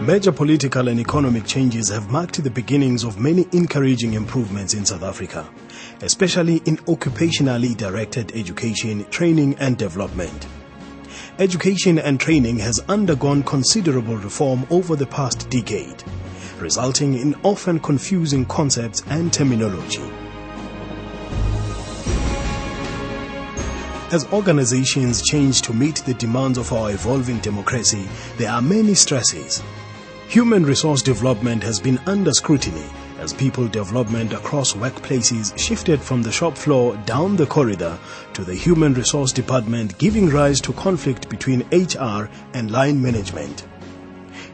Major political and economic changes have marked the beginnings of many encouraging improvements in South Africa, especially in occupationally directed education, training and development. Education and training has undergone considerable reform over the past decade, resulting in often confusing concepts and terminology. As organizations change to meet the demands of our evolving democracy, there are many stresses. Human resource development has been under scrutiny as people development across workplaces shifted from the shop floor down the corridor to the human resource department, giving rise to conflict between HR and line management.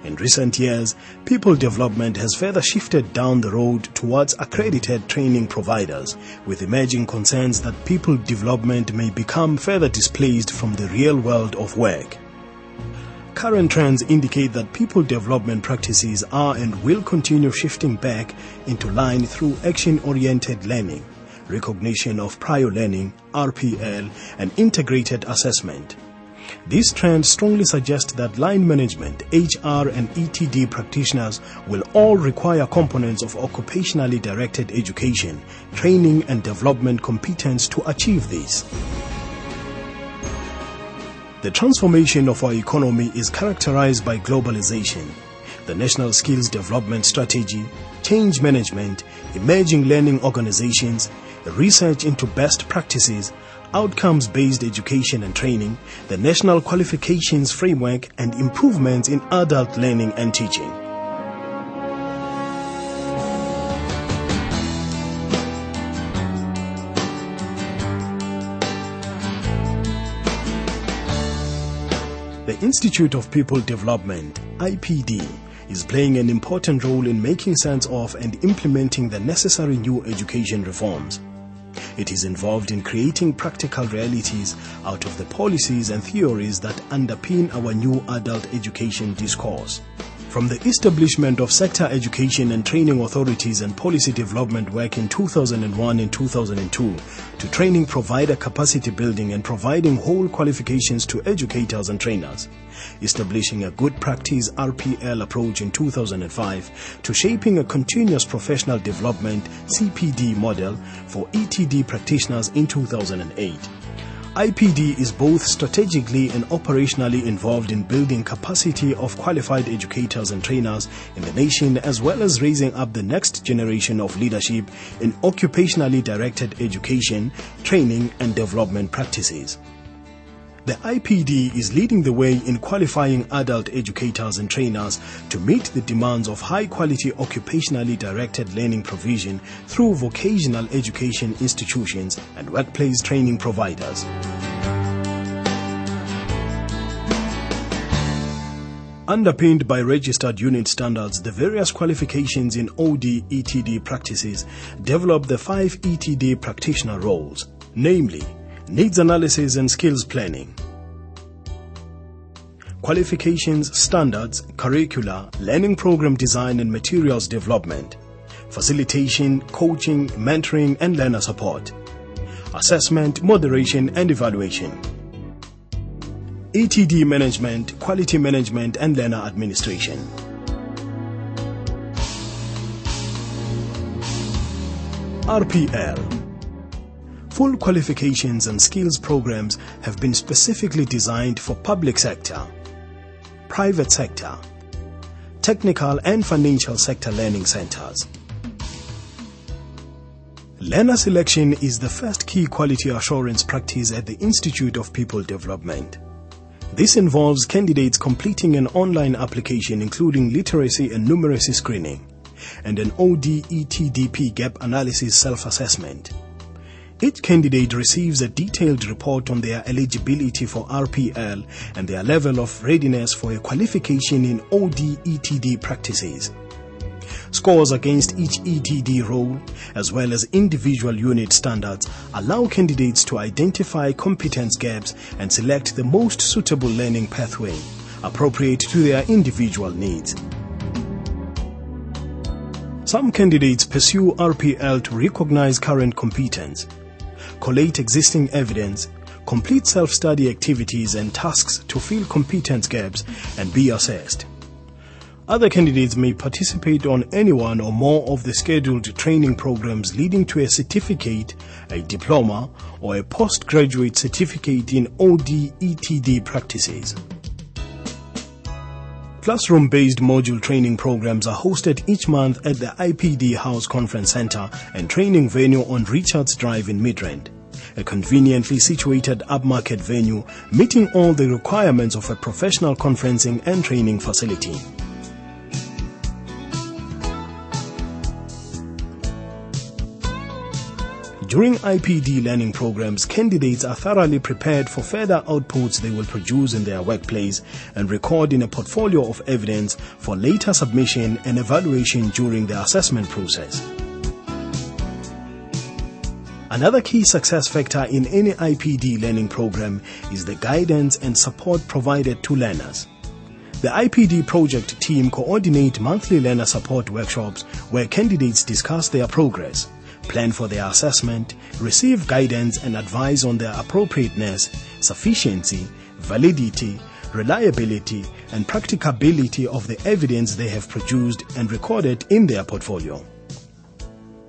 In recent years, people development has further shifted down the road towards accredited training providers, with emerging concerns that people development may become further displaced from the real world of work. Current trends indicate that people development practices are and will continue shifting back into line through action-oriented learning, recognition of prior learning, RPL, and integrated assessment. These trends strongly suggest that line management, HR, and ETD practitioners will all require components of occupationally directed education, training, and development competence to achieve this. The transformation of our economy is characterized by globalization, the National Skills Development Strategy, change management, emerging learning organizations, research into best practices, outcomes-based education and training, the National Qualifications Framework, and improvements in adult learning and teaching. The Institute of People Development, IPD, is playing an important role in making sense of and implementing the necessary new education reforms. It is involved in creating practical realities out of the policies and theories that underpin our new adult education discourse. From the establishment of sector education and training authorities and policy development work in 2001 and 2002, to training provider capacity building and providing whole qualifications to educators and trainers, establishing a good practice RPL approach in 2005, to shaping a continuous professional development CPD model for ETD practitioners in 2008. IPD is both strategically and operationally involved in building capacity of qualified educators and trainers in the nation, as well as raising up the next generation of leadership in occupationally directed education, training and development practices. The IPD is leading the way in qualifying adult educators and trainers to meet the demands of high-quality occupationally directed learning provision through vocational education institutions and workplace training providers. Underpinned by registered unit standards, the various qualifications in OD-ETD practices develop the 5 ETD practitioner roles, namely needs analysis and skills planning, qualifications, standards, curricula, learning program design and materials development, facilitation, coaching, mentoring and learner support, assessment, moderation and evaluation, ETD management, quality management and learner administration. RPL. Full qualifications and skills programs have been specifically designed for public sector, private sector, technical and financial sector learning centers. Learner selection is the first key quality assurance practice at the Institute of People Development. This involves candidates completing an online application including literacy and numeracy screening and an OD-ETDP gap analysis self-assessment. Each candidate receives a detailed report on their eligibility for RPL and their level of readiness for a qualification in OD-ETD practices. Scores against each ETD role, as well as individual unit standards, allow candidates to identify competence gaps and select the most suitable learning pathway, appropriate to their individual needs. Some candidates pursue RPL to recognize current competence, collate existing evidence, complete self-study activities and tasks to fill competence gaps, and be assessed. Other candidates may participate on any one or more of the scheduled training programs leading to a certificate, a diploma, or a postgraduate certificate in OD/ETD practices. Classroom-based module training programs are hosted each month at the IPD House Conference Center and training venue on Richards Drive in Midrand, a conveniently situated upmarket venue meeting all the requirements of a professional conferencing and training facility. During IPD learning programs, candidates are thoroughly prepared for further outputs they will produce in their workplace and record in a portfolio of evidence for later submission and evaluation during the assessment process. Another key success factor in any IPD learning program is the guidance and support provided to learners. The IPD project team coordinate monthly learner support workshops where candidates discuss their progress, plan for their assessment, receive guidance and advice on their appropriateness, sufficiency, validity, reliability, and practicability of the evidence they have produced and recorded in their portfolio.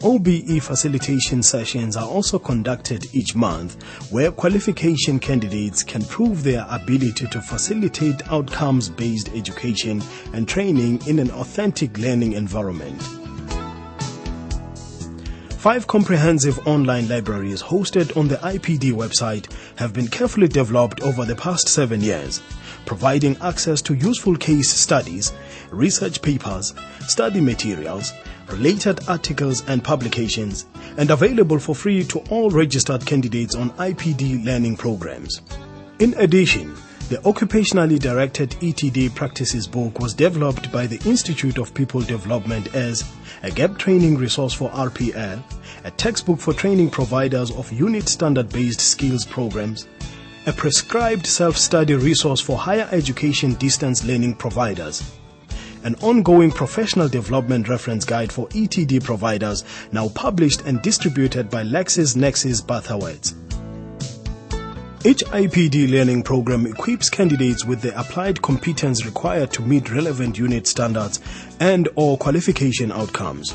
OBE facilitation sessions are also conducted each month where qualification candidates can prove their ability to facilitate outcomes-based education and training in an authentic learning environment. 5 comprehensive online libraries hosted on the IPD website have been carefully developed over the past 7 years, providing access to useful case studies, research papers, study materials, related articles and publications, and available for free to all registered candidates on IPD learning programs. In addition, the Occupationally Directed ETD Practices book was developed by the Institute of People Development as a gap training resource for RPL, a textbook for training providers of unit standard-based skills programs, a prescribed self-study resource for higher education distance learning providers, an ongoing professional development reference guide for ETD providers now published and distributed by LexisNexis Bathurst. Each IPD learning program equips candidates with the applied competence required to meet relevant unit standards and/or qualification outcomes.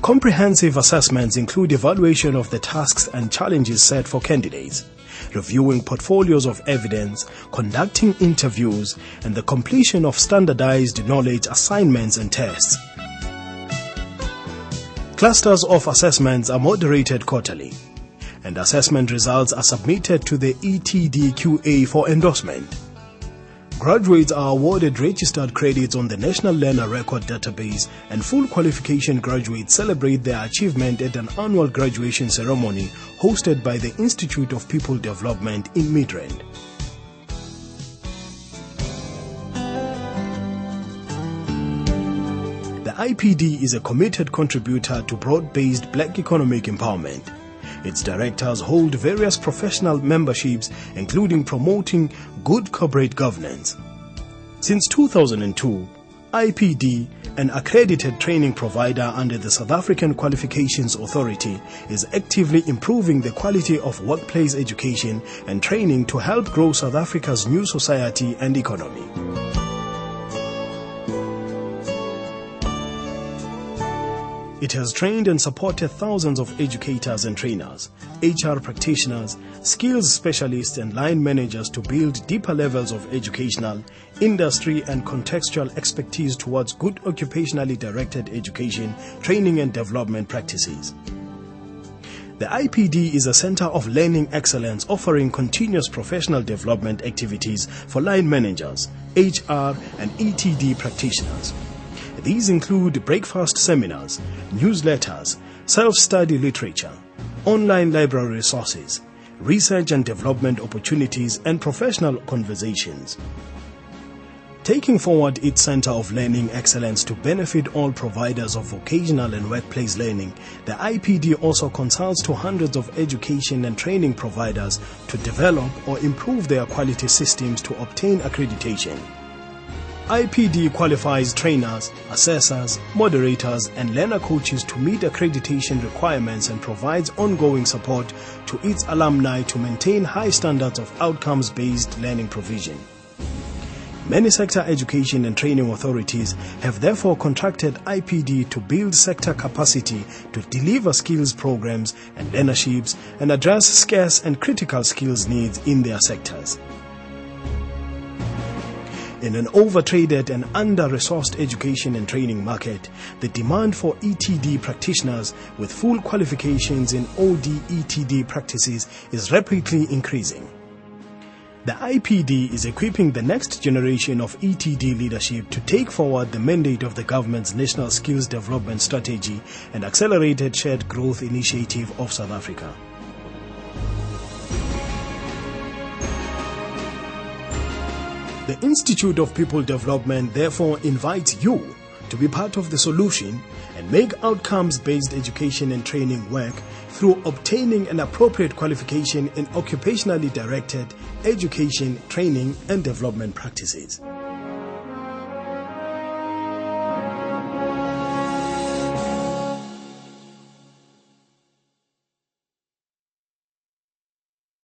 Comprehensive assessments include evaluation of the tasks and challenges set for candidates, reviewing portfolios of evidence, conducting interviews, and the completion of standardized knowledge assignments and tests. Clusters of assessments are moderated quarterly, and assessment results are submitted to the ETDQA for endorsement. Graduates are awarded registered credits on the National Learner Record Database, and full qualification graduates celebrate their achievement at an annual graduation ceremony hosted by the Institute of People Development in Midrand. The IPD is a committed contributor to broad-based Black economic empowerment. Its directors hold various professional memberships, including promoting good corporate governance. Since 2002, IPD, an accredited training provider under the South African Qualifications Authority, is actively improving the quality of workplace education and training to help grow South Africa's new society and economy. It has trained and supported thousands of educators and trainers, HR practitioners, skills specialists and line managers to build deeper levels of educational, industry and contextual expertise towards good occupationally directed education, training and development practices. The IPD is a center of learning excellence offering continuous professional development activities for line managers, HR and ETD practitioners. These include breakfast seminars, newsletters, self-study literature, online library resources, research and development opportunities, and professional conversations. Taking forward its Center of Learning Excellence to benefit all providers of vocational and workplace learning, the IPD also consults to hundreds of education and training providers to develop or improve their quality systems to obtain accreditation. IPD qualifies trainers, assessors, moderators, and learner coaches to meet accreditation requirements and provides ongoing support to its alumni to maintain high standards of outcomes-based learning provision. Many sector education and training authorities have therefore contracted IPD to build sector capacity to deliver skills programs and learnerships and address scarce and critical skills needs in their sectors. In an over-traded and under-resourced education and training market, the demand for ETD practitioners with full qualifications in OD-ETD practices is rapidly increasing. The IPD is equipping the next generation of ETD leadership to take forward the mandate of the government's National Skills Development Strategy and Accelerated Shared Growth Initiative of South Africa. The Institute of People Development therefore invites you to be part of the solution and make outcomes-based education and training work through obtaining an appropriate qualification in occupationally directed education, training and development practices.